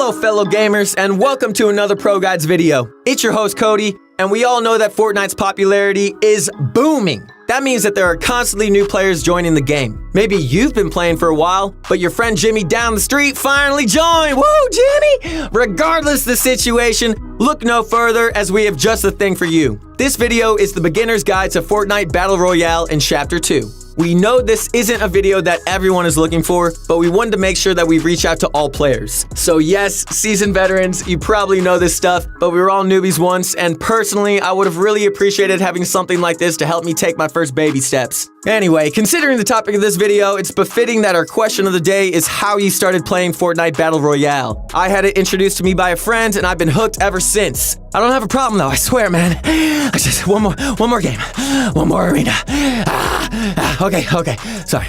Hello fellow gamers, and welcome to another ProGuides video. It's your host Cody, and we all know that Fortnite's popularity is booming. That means that there are constantly new players joining the game. Maybe you've been playing for a while, but your friend Jimmy down the street finally joined. Woo, Jimmy! Regardless the situation, look no further as we have just the thing for you. This video is the beginner's guide to Fortnite Battle Royale in Chapter 2. We know this isn't a video that everyone is looking for, but we wanted to make sure that we reach out to all players. So yes, seasoned veterans, you probably know this stuff, but we were all newbies once, and personally, I would have really appreciated having something like this to help me take my first baby steps. Anyway, considering the topic of this video, it's befitting that our question of the day is how you started playing Fortnite Battle Royale. I had it introduced to me by a friend, and I've been hooked ever since. I don't have a problem though, I swear, man. I just one more game, one more arena. Okay, sorry.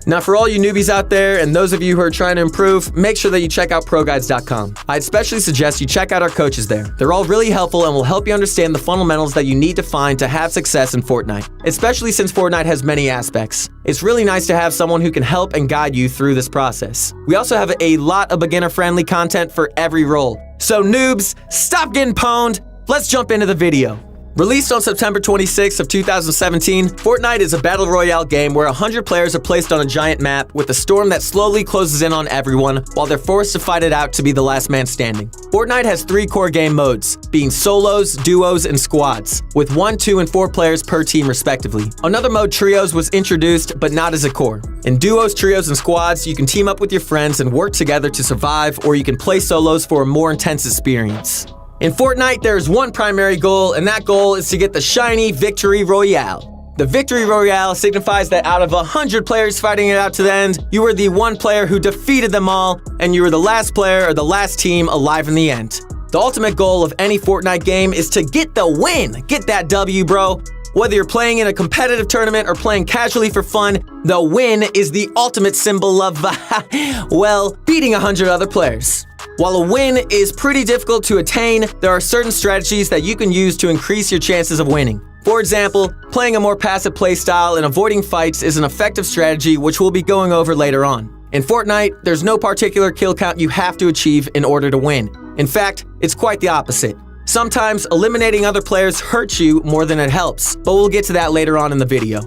Now for all you newbies out there and those of you who are trying to improve, make sure that you check out ProGuides.com. I especially suggest you check out our coaches there. They're all really helpful and will help you understand the fundamentals that you need to find to have success in Fortnite, especially since Fortnite has many aspects. It's really nice to have someone who can help and guide you through this process. We also have a lot of beginner-friendly content for every role. So noobs, stop getting pwned. Let's jump into the video. Released on September 26th of 2017, Fortnite is a battle royale game where 100 players are placed on a giant map with a storm that slowly closes in on everyone while they're forced to fight it out to be the last man standing. Fortnite has 3 core game modes, being solos, duos, and squads, with 1, 2, and 4 players per team respectively. Another mode, trios, was introduced, but not as a core. In duos, trios, and squads, you can team up with your friends and work together to survive, or you can play solos for a more intense experience. In Fortnite, there is one primary goal, and that goal is to get the shiny Victory Royale. The Victory Royale signifies that out of 100 players fighting it out to the end, you were the one player who defeated them all, and you were the last player or the last team alive in the end. The ultimate goal of any Fortnite game is to get the win. Get that W, bro. Whether you're playing in a competitive tournament or playing casually for fun, the win is the ultimate symbol of, well, beating 100 other players. While a win is pretty difficult to attain, there are certain strategies that you can use to increase your chances of winning. For example, playing a more passive playstyle and avoiding fights is an effective strategy which we'll be going over later on. In Fortnite, there's no particular kill count you have to achieve in order to win. In fact, it's quite the opposite. Sometimes eliminating other players hurts you more than it helps, but we'll get to that later on in the video.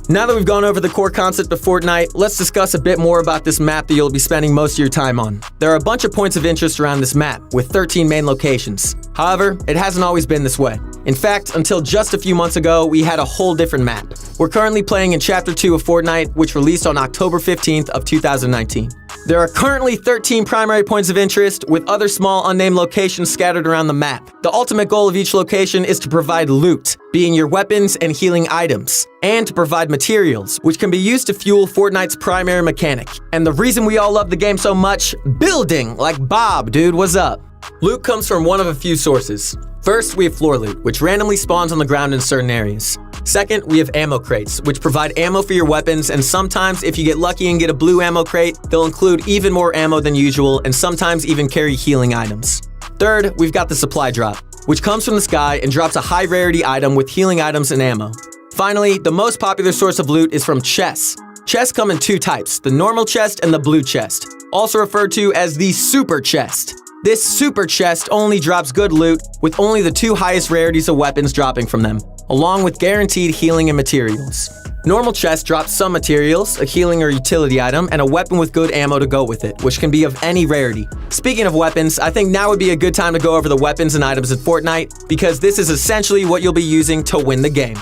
Now that we've gone over the core concept of Fortnite, let's discuss a bit more about this map that you'll be spending most of your time on. There are a bunch of points of interest around this map, with 13 main locations. However, it hasn't always been this way. In fact, until just a few months ago, we had a whole different map. We're currently playing in Chapter 2 of Fortnite, which released on October 15th of 2019. There are currently 13 primary points of interest, with other small unnamed locations scattered around the map. The ultimate goal of each location is to provide loot, being your weapons and healing items, and to provide materials, which can be used to fuel Fortnite's primary mechanic. And the reason we all love the game so much, building, like Bob, dude, what's up? Loot comes from one of a few sources. First, we have floor loot, which randomly spawns on the ground in certain areas. Second, we have ammo crates, which provide ammo for your weapons, and sometimes if you get lucky and get a blue ammo crate, they'll include even more ammo than usual and sometimes even carry healing items. Third, we've got the supply drop, which comes from the sky and drops a high rarity item with healing items and ammo. Finally, the most popular source of loot is from chests. Chests come in 2 types, the normal chest and the blue chest, also referred to as the super chest. This super chest only drops good loot, with only the 2 highest rarities of weapons dropping from them, along with guaranteed healing and materials. Normal chest drops some materials, a healing or utility item, and a weapon with good ammo to go with it, which can be of any rarity. Speaking of weapons, I think now would be a good time to go over the weapons and items in Fortnite, because this is essentially what you'll be using to win the game.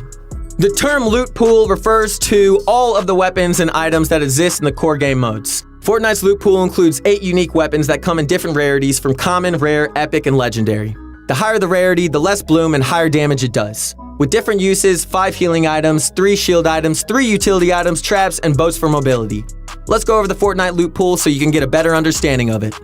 The term loot pool refers to all of the weapons and items that exist in the core game modes. Fortnite's loot pool includes 8 unique weapons that come in different rarities from common, rare, epic, and legendary. The higher the rarity, the less bloom and higher damage it does. With different uses, 5 healing items, 3 shield items, 3 utility items, traps, and boats for mobility. Let's go over the Fortnite loot pool so you can get a better understanding of it.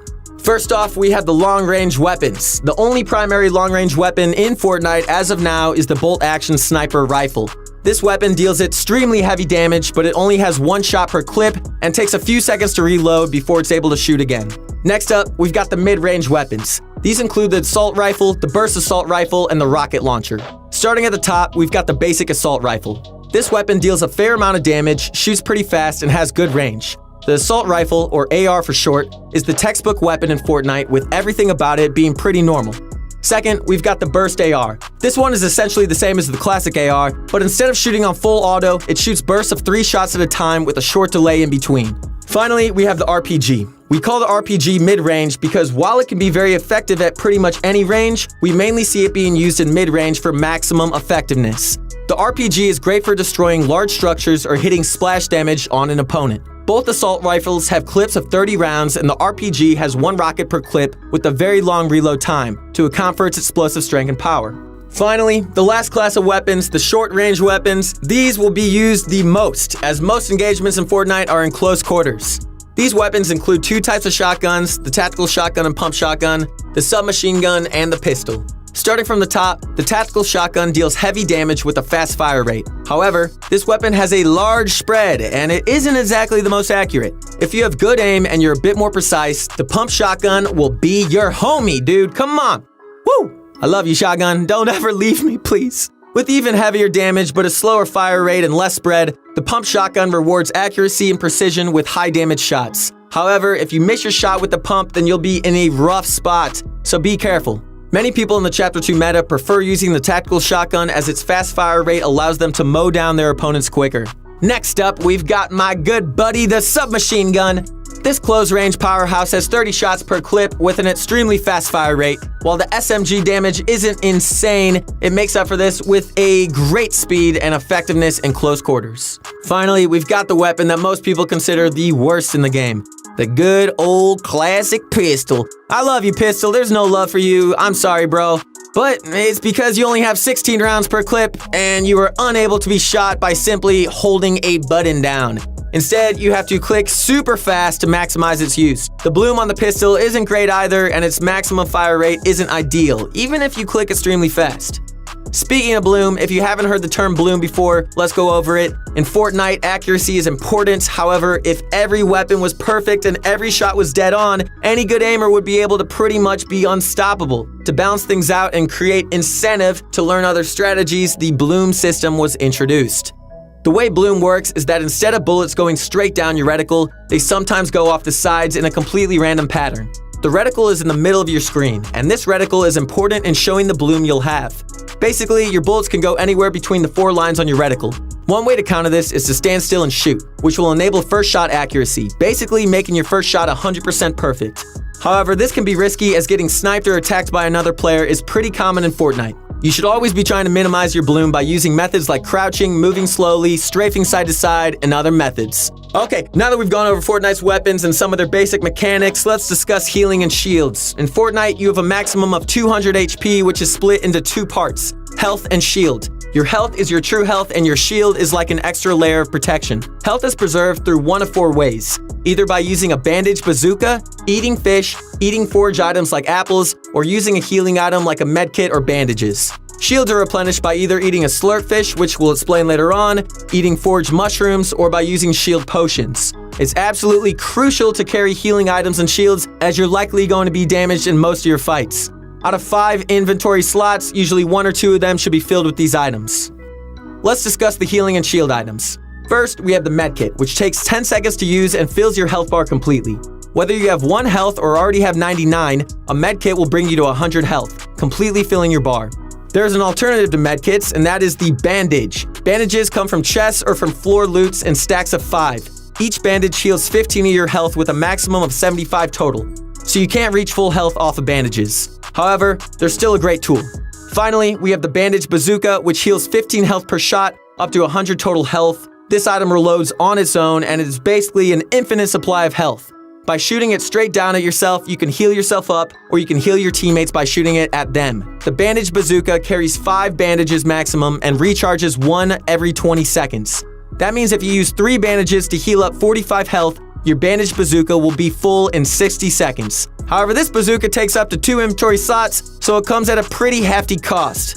First off, we have the long-range weapons. The only primary long-range weapon in Fortnite as of now is the bolt-action sniper rifle. This weapon deals extremely heavy damage, but it only has 1 shot per clip and takes a few seconds to reload before it's able to shoot again. Next up, we've got the mid-range weapons. These include the assault rifle, the burst assault rifle, and the rocket launcher. Starting at the top, we've got the basic assault rifle. This weapon deals a fair amount of damage, shoots pretty fast, and has good range. The The assault rifle, or AR for short, is the textbook weapon in Fortnite, with everything about it being pretty normal. Second, we've got the burst AR. This one is essentially the same as the classic AR, but instead of shooting on full auto, it shoots bursts of 3 shots at a time with a short delay in between. Finally, we have the RPG. We call the RPG mid-range because while it can be very effective at pretty much any range, we mainly see it being used in mid-range for maximum effectiveness. The RPG is great for destroying large structures or hitting splash damage on an opponent. Both assault rifles have clips of 30 rounds, and the RPG has 1 rocket per clip with a very long reload time to account for its explosive strength and power. Finally, the last class of weapons, the short-range weapons. These will be used the most, as most engagements in Fortnite are in close quarters. These weapons include 2 types of shotguns, the tactical shotgun and pump shotgun, the submachine gun, and the pistol. Starting from the top, the tactical shotgun deals heavy damage with a fast fire rate. However, this weapon has a large spread, and it isn't exactly the most accurate. If you have good aim and you're a bit more precise, the pump shotgun will be your homie, dude. Come on. Woo! I love you, shotgun. Don't ever leave me, please. With even heavier damage but a slower fire rate and less spread, the pump shotgun rewards accuracy and precision with high damage shots. However, if you miss your shot with the pump, then you'll be in a rough spot, so be careful. Many people in the Chapter 2 meta prefer using the tactical shotgun as its fast fire rate allows them to mow down their opponents quicker. Next up, we've got my good buddy, the submachine gun. This close-range powerhouse has 30 shots per clip with an extremely fast fire rate. While the SMG damage isn't insane, it makes up for this with a great speed and effectiveness in close quarters. Finally, we've got the weapon that most people consider the worst in the game. The good old classic pistol. I love you, pistol. There's no love for you. I'm sorry, bro. But it's because you only have 16 rounds per clip and you are unable to be shot by simply holding a button down. Instead, you have to click super fast to maximize its use. The bloom on the pistol isn't great either, and its maximum fire rate isn't ideal, even if you click extremely fast. Speaking of bloom, if you haven't heard the term bloom before, let's go over it. In Fortnite, accuracy is important. However, if every weapon was perfect and every shot was dead on, any good aimer would be able to pretty much be unstoppable. To balance things out and create incentive to learn other strategies, the bloom system was introduced. The way bloom works is that instead of bullets going straight down your reticle, they sometimes go off the sides in a completely random pattern. The reticle is in the middle of your screen, and this reticle is important in showing the bloom you'll have. Basically, your bullets can go anywhere between the 4 lines on your reticle. One way to counter this is to stand still and shoot, which will enable first shot accuracy, basically making your first shot 100% perfect. However, this can be risky as getting sniped or attacked by another player is pretty common in Fortnite. You should always be trying to minimize your bloom by using methods like crouching, moving slowly, strafing side to side, and other methods. Okay, now that we've gone over Fortnite's weapons and some of their basic mechanics, let's discuss healing and shields. In Fortnite, you have a maximum of 200 HP, which is split into 2 parts, health and shield. Your health is your true health, and your shield is like an extra layer of protection. Health is preserved through one of 4 ways, either by using a bandage bazooka, eating fish, eating forage items like apples, or using a healing item like a medkit or bandages. Shields are replenished by either eating a slurp fish, which we'll explain later on, eating foraged mushrooms, or by using shield potions. It's absolutely crucial to carry healing items and shields, as you're likely going to be damaged in most of your fights. Out of 5 inventory slots, usually 1 or 2 of them should be filled with these items. Let's discuss the healing and shield items. First, we have the medkit, which takes 10 seconds to use and fills your health bar completely. Whether you have 1 health or already have 99, a medkit will bring you to 100 health, completely filling your bar. There's an alternative to medkits, and that is the bandage. Bandages come from chests or from floor loots in stacks of 5. Each bandage heals 15 of your health with a maximum of 75 total, so you can't reach full health off of bandages. However, they're still a great tool. Finally, we have the bandage bazooka, which heals 15 health per shot, up to 100 total health. This item reloads on its own, and it is basically an infinite supply of health. By shooting it straight down at yourself, you can heal yourself up, or you can heal your teammates by shooting it at them. The bandage bazooka carries 5 bandages maximum and recharges 1 every 20 seconds. That means if you use 3 bandages to heal up 45 health, your bandage bazooka will be full in 60 seconds. However, this bazooka takes up to 2 inventory slots, so it comes at a pretty hefty cost.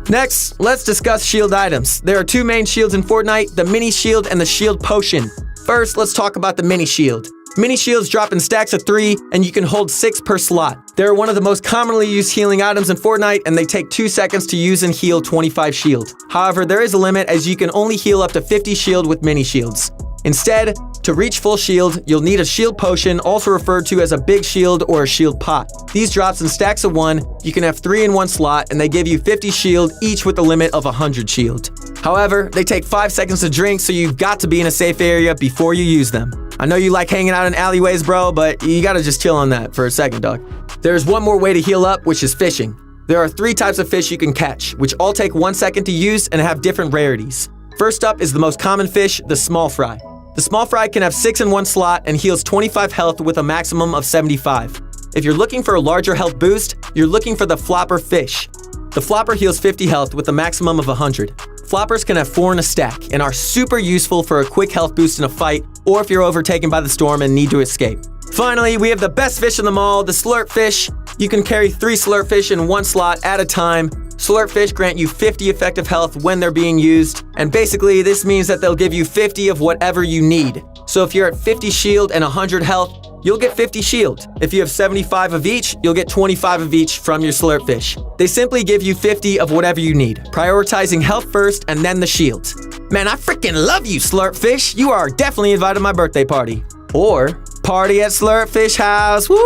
Next, let's discuss shield items. There are 2 main shields in Fortnite, the mini shield and the shield potion. First, let's talk about the mini shield. Mini shields drop in stacks of 3, and you can hold 6 per slot. They're one of the most commonly used healing items in Fortnite, and they take 2 seconds to use and heal 25 shield. However, there is a limit, as you can only heal up to 50 shield with mini shields. Instead, to reach full shield, you'll need a shield potion, also referred to as a big shield or a shield pot. These drops in stacks of 1, you can have 3 in one slot, and they give you 50 shield, each with a limit of 100 shield. However, they take 5 seconds to drink, so you've got to be in a safe area before you use them. I know you like hanging out in alleyways, bro, but you gotta just chill on that for a second, dog. There's one more way to heal up, which is fishing. There are 3 types of fish you can catch, which all take 1 second to use and have different rarities. First up is the most common fish, the small fry. The small fry can have 6 in one slot and heals 25 health with a maximum of 75. If you're looking for a larger health boost, you're looking for the flopper fish. The flopper heals 50 health with a maximum of 100. Floppers can have 4 in a stack and are super useful for a quick health boost in a fight or if you're overtaken by the storm and need to escape. Finally, we have the best fish in them all, the slurp fish. You can carry 3 slurp fish in one slot at a time. Slurp fish grant you 50 effective health when they're being used, and basically this means that they'll give you 50 of whatever you need. So if you're at 50 shield and 100 health, you'll get 50 shield. If you have 75 of each, you'll get 25 of each from your slurp fish. They simply give you 50 of whatever you need, prioritizing health first and then the shields. Man, I freaking love you, slurp fish. You are definitely invited to my birthday party. Or party at Slurp Fish House. Woo!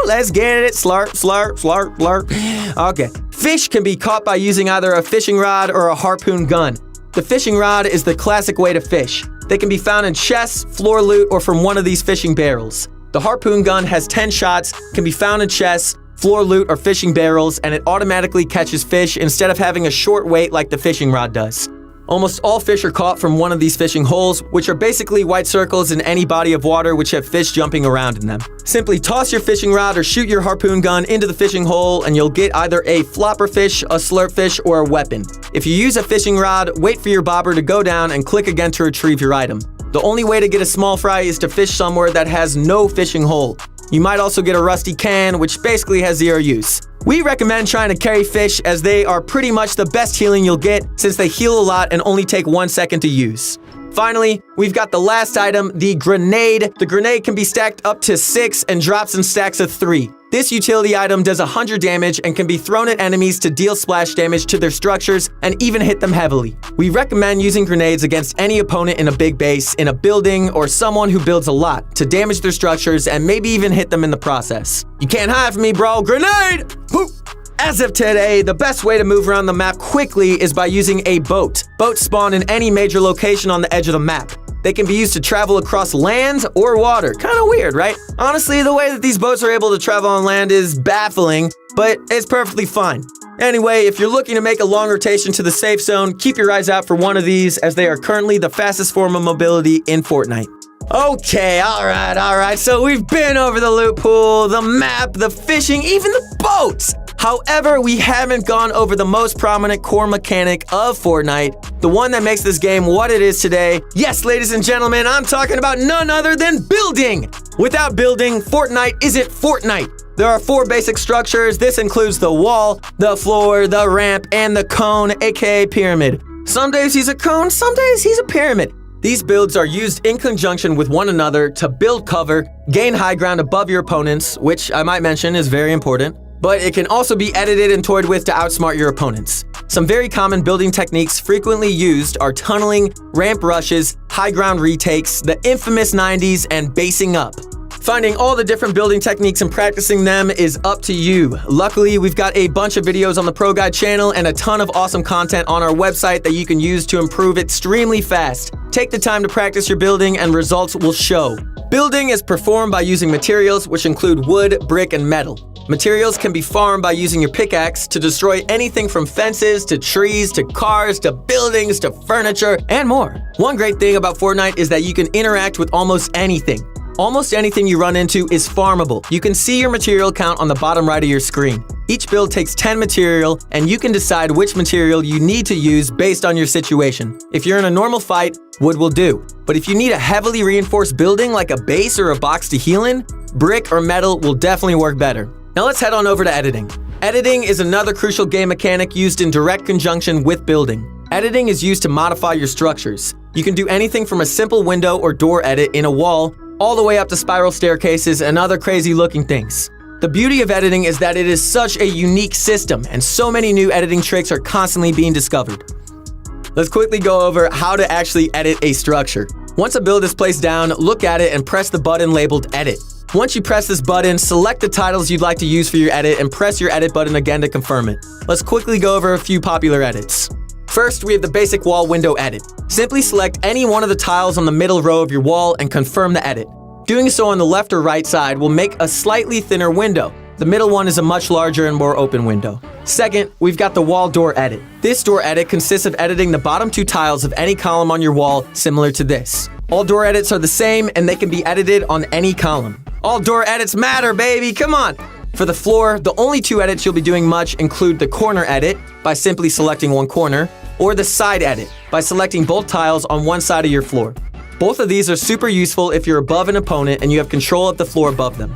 Let's get it. Slurp, slurp, slurp, slurp. Okay. Fish can be caught by using either a fishing rod or a harpoon gun. The fishing rod is the classic way to fish. They can be found in chests, floor loot, or from one of these fishing barrels. The harpoon gun has 10 shots, can be found in chests, floor loot, or fishing barrels, and it automatically catches fish instead of having a short wait like the fishing rod does. Almost all fish are caught from one of these fishing holes, which are basically white circles in any body of water which have fish jumping around in them. Simply toss your fishing rod or shoot your harpoon gun into the fishing hole and you'll get either a flopper fish, a slurp fish, or a weapon. If you use a fishing rod, wait for your bobber to go down and click again to retrieve your item. The only way to get a small fry is to fish somewhere that has no fishing hole. You might also get a rusty can, which basically has 0 use. We recommend trying to carry fish as they are pretty much the best healing you'll get since they heal a lot and only take 1 second to use. Finally, we've got the last item, the grenade. The grenade can be stacked up to 6 and drops in stacks of 3. This utility item does 100 damage and can be thrown at enemies to deal splash damage to their structures and even hit them heavily. We recommend using grenades against any opponent in a big base, in a building, or someone who builds a lot to damage their structures and maybe even hit them in the process. You can't hide from me, bro. Grenade! Boop! As of today, the best way to move around the map quickly is by using a boat. Boats spawn in any major location on the edge of the map. They can be used to travel across land or water. Kind of weird, right? Honestly, the way that these boats are able to travel on land is baffling, but it's perfectly fine. Anyway, if you're looking to make a long rotation to the safe zone, keep your eyes out for one of these as they are currently the fastest form of mobility in Fortnite. Okay, alright, so we've been over the loot pool, the map, the fishing, even the boats! However, we haven't gone over the most prominent core mechanic of Fortnite, the one that makes this game what it is today. Yes, ladies and gentlemen, I'm talking about none other than building! Without building, Fortnite isn't Fortnite. There are 4 basic structures. This includes the wall, the floor, the ramp, and the cone, aka pyramid. Some days he's a cone, some days he's a pyramid. These builds are used in conjunction with one another to build cover, gain high ground above your opponents, which I might mention is very important, but it can also be edited and toyed with to outsmart your opponents. Some very common building techniques frequently used are tunneling, ramp rushes, high ground retakes, the infamous 90s, and basing up. Finding all the different building techniques and practicing them is up to you. Luckily, we've got a bunch of videos on the ProGuide channel and a ton of awesome content on our website that you can use to improve extremely fast. Take the time to practice your building and results will show. Building is performed by using materials which include wood, brick, and metal. Materials can be farmed by using your pickaxe to destroy anything from fences to trees to cars to buildings to furniture and more. One great thing about Fortnite is that you can interact with almost anything. Almost anything you run into is farmable. You can see your material count on the bottom right of your screen. Each build takes 10 material, and you can decide which material you need to use based on your situation. If you're in a normal fight, wood will do. But if you need a heavily reinforced building like a base or a box to heal in, brick or metal will definitely work better. Now let's head on over to editing. Editing is another crucial game mechanic used in direct conjunction with building. Editing is used to modify your structures. You can do anything from a simple window or door edit in a wall all the way up to spiral staircases and other crazy looking things. The beauty of editing is that it is such a unique system and so many new editing tricks are constantly being discovered. Let's quickly go over how to actually edit a structure. Once a build is placed down, look at it and press the button labeled Edit. Once you press this button, select the titles you'd like to use for your edit and press your edit button again to confirm it. Let's quickly go over a few popular edits. First, we have the basic wall window edit. Simply select any one of the tiles on the middle row of your wall and confirm the edit. Doing so on the left or right side will make a slightly thinner window. The middle one is a much larger and more open window. Second, we've got the wall door edit. This door edit consists of editing the bottom two tiles of any column on your wall, similar to this. All door edits are the same and they can be edited on any column. All door edits matter, baby, come on! For the floor, the only two edits you'll be doing much include the corner edit, by simply selecting one corner, or the side edit, by selecting both tiles on one side of your floor. Both of these are super useful if you're above an opponent and you have control of the floor above them.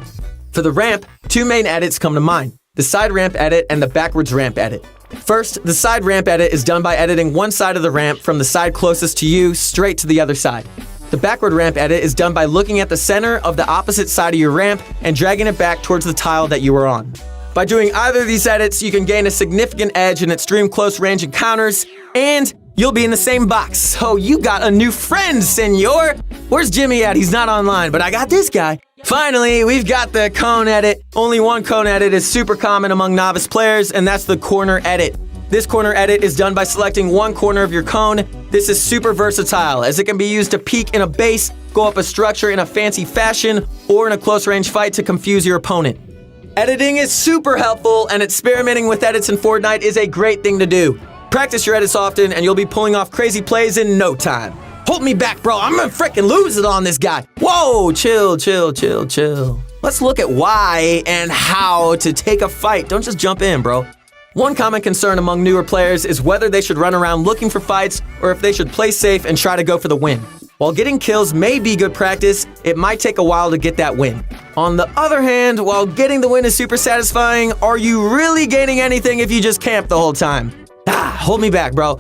For the ramp, two main edits come to mind, the side ramp edit and the backwards ramp edit. First, the side ramp edit is done by editing one side of the ramp from the side closest to you straight to the other side. The backward ramp edit is done by looking at the center of the opposite side of your ramp and dragging it back towards the tile that you were on. By doing either of these edits, you can gain a significant edge in extreme close range encounters, and you'll be in the same box. Oh, you got a new friend, senor! Where's Jimmy at? He's not online, but I got this guy. Finally, we've got the cone edit. Only one cone edit is super common among novice players, and that's the corner edit. This corner edit is done by selecting one corner of your cone. This is super versatile, as it can be used to peek in a base, go up a structure in a fancy fashion, or in a close range fight to confuse your opponent. Editing is super helpful, and experimenting with edits in Fortnite is a great thing to do. Practice your edits often, and you'll be pulling off crazy plays in no time. Hold me back, bro. I'm gonna frickin' lose it on this guy. Whoa, chill. Let's look at why and how to take a fight. Don't just jump in, bro. One common concern among newer players is whether they should run around looking for fights or if they should play safe and try to go for the win. While getting kills may be good practice, it might take a while to get that win. On the other hand, while getting the win is super satisfying, are you really gaining anything if you just camp the whole time? Hold me back, bro.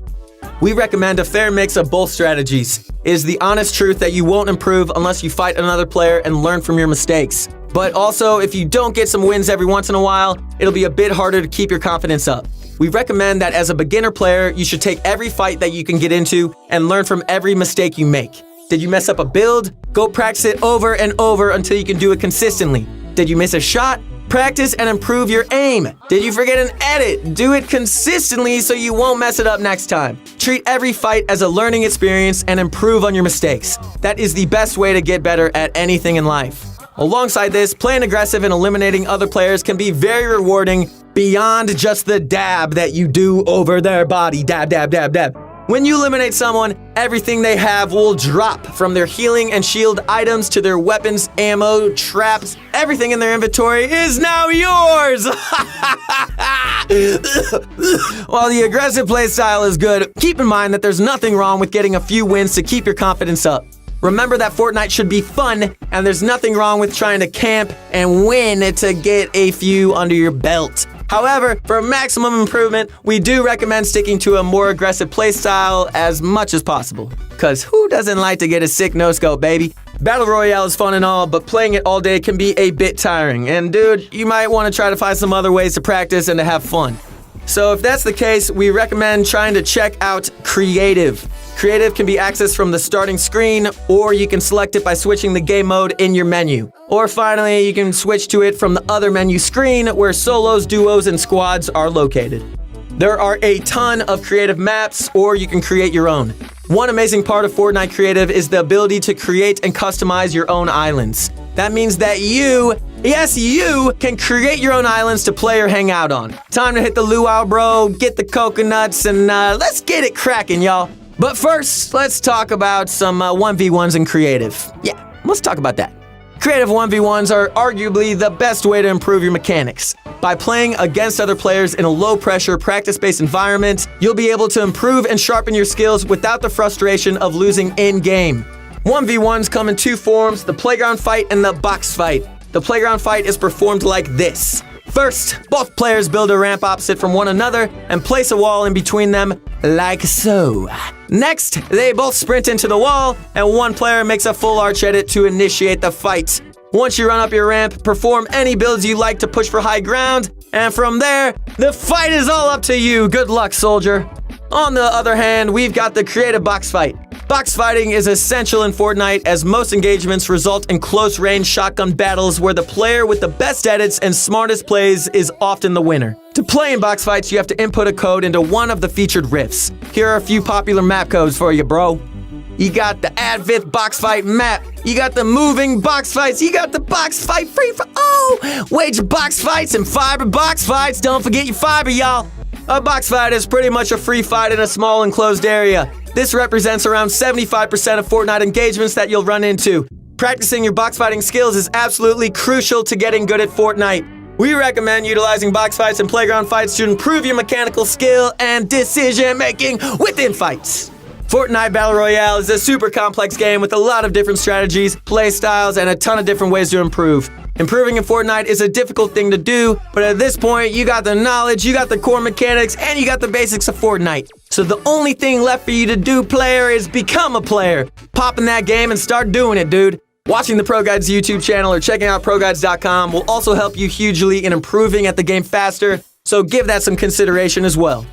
We recommend a fair mix of both strategies. It is the honest truth that you won't improve unless you fight another player and learn from your mistakes. But also, if you don't get some wins every once in a while, it'll be a bit harder to keep your confidence up. We recommend that as a beginner player, you should take every fight that you can get into and learn from every mistake you make. Did you mess up a build? Go practice it over and over until you can do it consistently. Did you miss a shot? Practice and improve your aim. Did you forget an edit? Do it consistently so you won't mess it up next time. Treat every fight as a learning experience and improve on your mistakes. That is the best way to get better at anything in life. Alongside this, playing aggressive and eliminating other players can be very rewarding beyond just the dab that you do over their body. Dab, dab, dab, dab. When you eliminate someone, everything they have will drop, from their healing and shield items to their weapons, ammo, traps. Everything in their inventory is now yours! While the aggressive playstyle is good, keep in mind that there's nothing wrong with getting a few wins to keep your confidence up. Remember that Fortnite should be fun, and there's nothing wrong with trying to camp and win to get a few under your belt. However, for maximum improvement, we do recommend sticking to a more aggressive playstyle as much as possible. Cause who doesn't like to get a sick no-scope, baby? Battle Royale is fun and all, but playing it all day can be a bit tiring. And dude, you might want to try to find some other ways to practice and to have fun. So if that's the case, we recommend trying to check out Creative. Creative can be accessed from the starting screen, or you can select it by switching the game mode in your menu. Or finally, you can switch to it from the other menu screen where solos, duos, and squads are located. There are a ton of creative maps, or you can create your own. One amazing part of Fortnite Creative is the ability to create and customize your own islands. That means that you can create your own islands to play or hang out on. Time to hit the luau, bro, get the coconuts, and let's get it cracking, y'all. But first, let's talk about some 1v1s in Creative. Yeah, let's talk about that. Creative 1v1s are arguably the best way to improve your mechanics. By playing against other players in a low-pressure, practice-based environment, you'll be able to improve and sharpen your skills without the frustration of losing in-game. 1v1s come in two forms, the playground fight and the box fight. The playground fight is performed like this. First, both players build a ramp opposite from one another and place a wall in between them, like so. Next, they both sprint into the wall, and one player makes a full arch edit to initiate the fight. Once you run up your ramp, perform any builds you like to push for high ground, and from there, the fight is all up to you. Good luck, soldier. On the other hand, we've got the creative box fight. Box fighting is essential in Fortnite as most engagements result in close-range shotgun battles where the player with the best edits and smartest plays is often the winner. To play in box fights, you have to input a code into one of the featured rifts. Here are a few popular map codes for you, bro. You got the Advith box fight map. You got the moving box fights. You got the box fight free for wage box fights and fiber box fights. Don't forget your fiber, y'all. A box fight is pretty much a free fight in a small enclosed area. This represents around 75% of Fortnite engagements that you'll run into. Practicing your box fighting skills is absolutely crucial to getting good at Fortnite. We recommend utilizing box fights and playground fights to improve your mechanical skill and decision making within fights. Fortnite Battle Royale is a super complex game with a lot of different strategies, play styles, and a ton of different ways to improve. Improving in Fortnite is a difficult thing to do, but at this point, you got the knowledge, you got the core mechanics, and you got the basics of Fortnite. So the only thing left for you to do, player, is become a player. Pop in that game and start doing it, dude. Watching the ProGuides YouTube channel or checking out ProGuides.com will also help you hugely in improving at the game faster, so give that some consideration as well.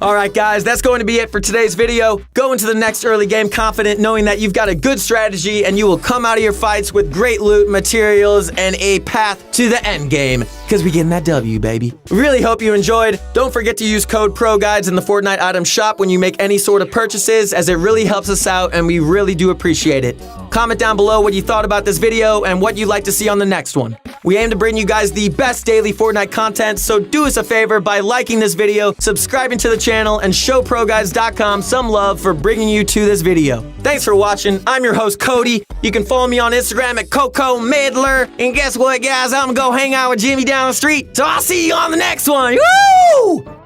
Alright guys, that's going to be it for today's video. Go into the next early game confident knowing that you've got a good strategy and you will come out of your fights with great loot, materials, and a path to the end game. Because we getting that W, baby. Really hope you enjoyed. Don't forget to use code ProGuides in the Fortnite item shop when you make any sort of purchases, as it really helps us out and we really do appreciate it. Comment down below what you thought about this video and what you'd like to see on the next one. We aim to bring you guys the best daily Fortnite content, so do us a favor by liking this video, subscribing to the channel, and show ProGuides.com some love for bringing you to this video. Thanks for watching. I'm your host, Cody. You can follow me on Instagram at Coco Midler. And guess what, guys? I'm gonna go hang out with Jimmy down the street. So I'll see you on the next one. Woo!